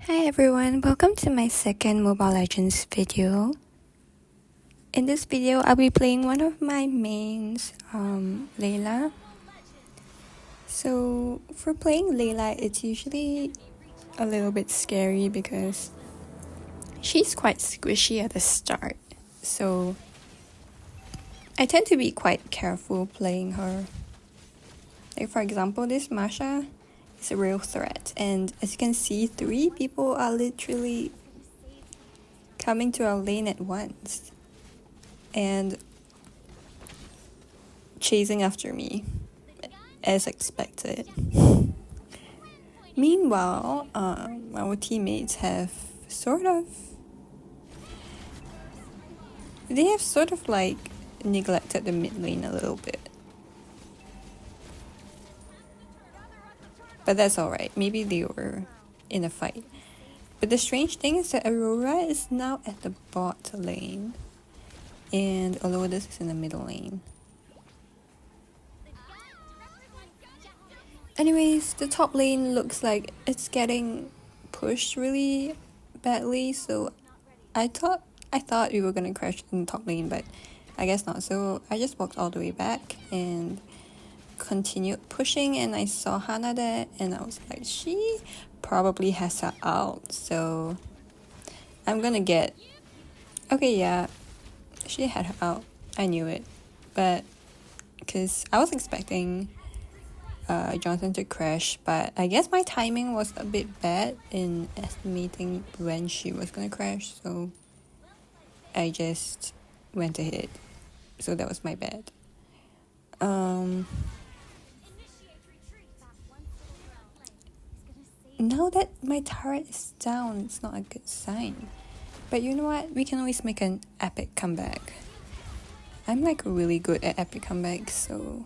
Hi everyone, welcome to my second Mobile Legends video. In this video, I'll be playing one of my mains, Layla. So for playing Layla, it's usually a little bit scary because she's quite squishy at the start. So I tend to be quite careful playing her. Like for example, this Masha is a real threat, and as you can see, 3 people are literally coming to our lane at once and chasing after me as expected. Meanwhile, our teammates have sort of like neglected the mid lane a little bit. But that's alright, maybe they were in a fight. But the strange thing is that Aurora is now at the bot lane, and Alodas is in the middle lane. Anyways, the top lane looks like it's getting pushed really badly, so I thought we were gonna crash in the top lane, but I guess not. So I just walked all the way back and continued pushing, and I saw Hana there, and I was like, she probably has her out, so I'm gonna get... Okay, yeah, she had her out. I knew it, but because I was expecting Johnson to crash, but I guess my timing was a bit bad in estimating when she was gonna crash, so I just went ahead. So that was my bad. Now that my turret is down, it's not a good sign. But you know what? We can always make an epic comeback. I'm like really good at epic comebacks, so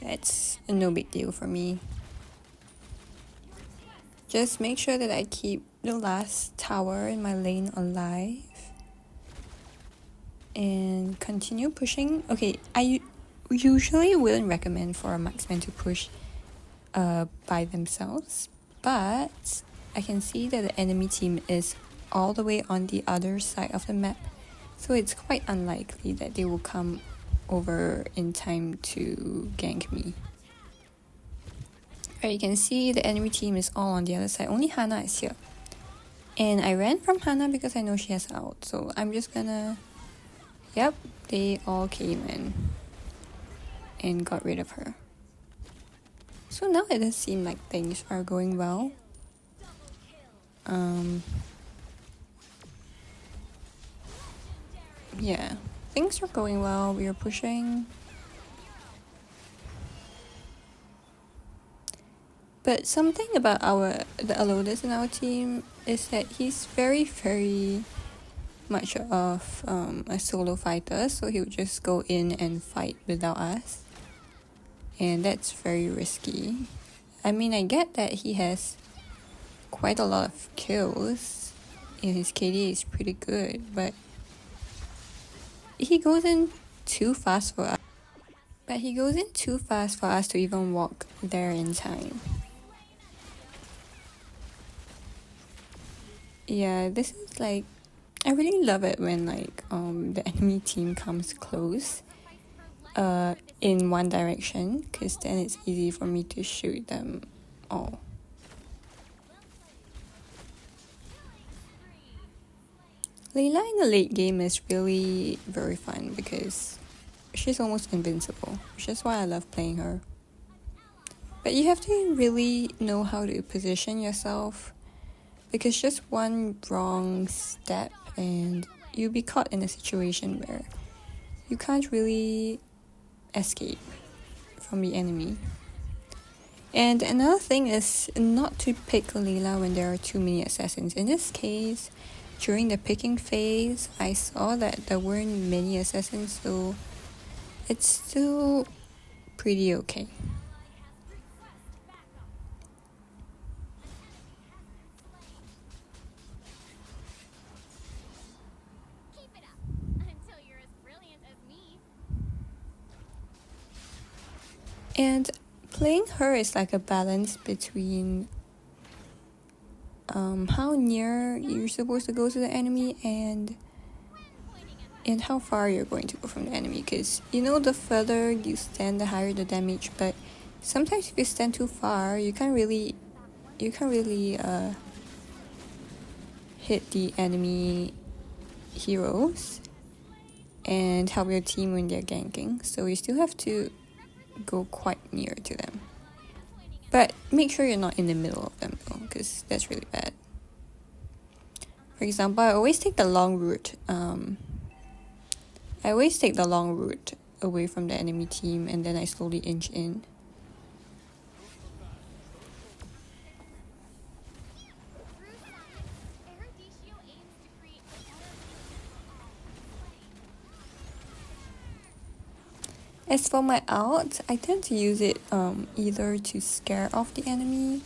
it's no big deal for me. Just make sure that I keep the last tower in my lane alive and continue pushing. Okay, I usually wouldn't recommend for a marksman to push by themselves, but I can see that the enemy team is all the way on the other side of the map, so it's quite unlikely that they will come over in time to gank me. Alright, you can see the enemy team is all on the other side. Only Hana is here, and I ran from Hana because I know she has out, so I'm just gonna... Yep, they all came in and got rid of her. So now it does seem like things are going well. Yeah, things are going well. We are pushing. But something about the Alodas in our team is that he's very much of a solo fighter, so he would just go in and fight without us. And that's very risky. I mean, I get that he has quite a lot of kills and his KD is pretty good, but he goes in too fast for us. To even walk there in time. Yeah, this is like... I really love it when like the enemy team comes close in one direction, because then it's easy for me to shoot them all. Layla in the late game is really very fun because she's almost invincible, which is why I love playing her. But you have to really know how to position yourself, because just one wrong step and you'll be caught in a situation where you can't really escape from the enemy. And another thing is not to pick Layla when there are too many assassins. In this case, during the picking phase, I saw that there weren't many assassins, so it's still pretty okay. And playing her is like a balance between how near you're supposed to go to the enemy and how far you're going to go from the enemy, because the further you stand, the higher the damage, but sometimes if you stand too far, you can't really hit the enemy heroes and help your team when they're ganking, so you still have to go quite near to them. But make sure you're not in the middle of them though, because that's really bad. For example, I always take the long route. Away from the enemy team, and then I slowly inch in. As for my ult, I tend to use it either to scare off the enemy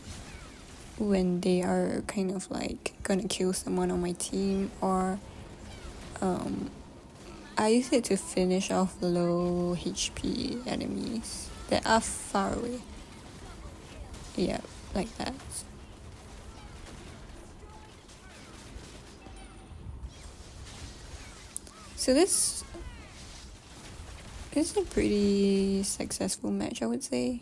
when they are kind of like gonna kill someone on my team, or I use it to finish off low HP enemies that are far away. Yeah, like that. So this is a pretty successful match, I would say.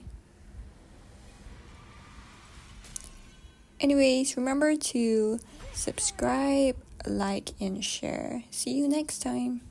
Anyways, remember to subscribe, like, and share. See you next time.